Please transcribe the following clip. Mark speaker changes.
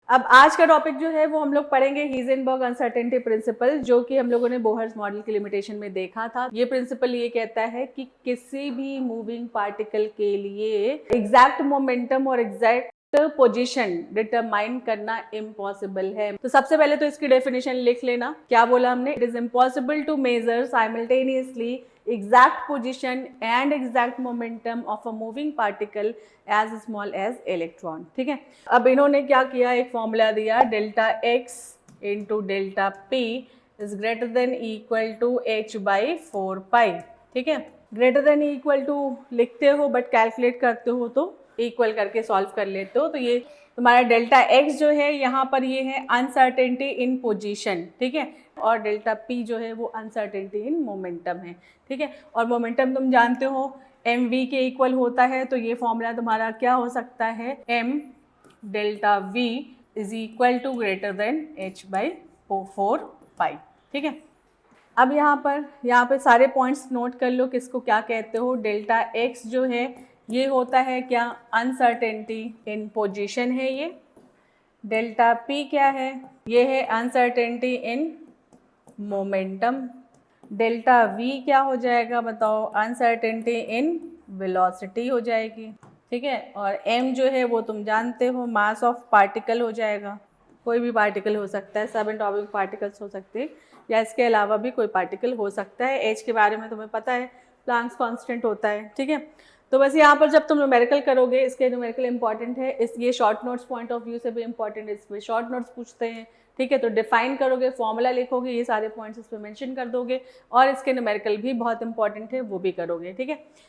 Speaker 1: अब आज का टॉपिक जो है वो हम लोग पढ़ेंगे हीजेनबर्ग अनसर्टेनिटी प्रिंसिपल, जो कि हम लोगों ने बोहर्स मॉडल की लिमिटेशन में देखा था। ये प्रिंसिपल ये कहता है कि किसी भी मूविंग पार्टिकल के लिए एग्जैक्ट मोमेंटम और एग्जैक्ट पोजीशन डिटरमाइन करना इम्पॉसिबल है। तो सबसे पहले तो इसकी डेफिनेशन लिख लेना। क्या बोला हमने? It is impossible to measure simultaneously exact position and exact momentum of a moving particle as small as electron। ठीक है, अब इन्होंने क्या किया, एक फॉर्मूला दिया, delta x into delta p is greater than equal to h by 4 pi. ठीक है, ग्रेटर देन इक्वल टू लिखते हो बट कैलकुलेट करते हो तो इक्वल करके सॉल्व कर लेते हो। तो ये तुम्हारा डेल्टा x जो है यहाँ पर ये है अनसर्टेनिटी इन पोजीशन। ठीक है, और डेल्टा p जो है वो अनसर्टेनिटी इन मोमेंटम है। ठीक है, और मोमेंटम तुम जानते हो mv के इक्वल होता है, तो ये फॉर्मूला तुम्हारा क्या हो सकता है, m delta v is equal to greater than h by 4 pi. ठीक है, अब यहाँ पे सारे पॉइंट्स नोट कर लो, किसको क्या कहते हो। डेल्टा x जो है ये होता है क्या, अनसर्टेनिटी इन पोजीशन है ये। डेल्टा p क्या है, ये है uncertainty in momentum. Delta v क्या हो जाएगा बताओ, अनसर्टेनिटी इन वेलोसिटी हो जाएगी। ठीक है, और m जो है वो तुम जानते हो मास ऑफ पार्टिकल हो जाएगा। कोई भी पार्टिकल हो सकता है, सब एटॉमिक पार्टिकल्स हो सकते हैं या इसके अलावा भी कोई पार्टिकल हो सकता है। h के बारे में तुम्हें पता है, प्लैंक्स कांस्टेंट होता है। ठीक है, तो बस यहाँ पर जब तुम न्यूमेरिकल करोगे, इसके न्यूमेरिकल इंपॉर्टेंट है, इस ये short notes point of view से भी इंपॉर्टेंट है, इसमें शॉर्ट नोट्स पूछते हैं। ठीक है, तो डिफाइन करोगे, फॉर्मूला लिखोगे, ये सारे पॉइंट्स इस पर मेंशन कर दोगे, और इसके न्यूमेरिकल भी बहुत इंपॉर्टेंट है, वो भी करोगे। ठीक है,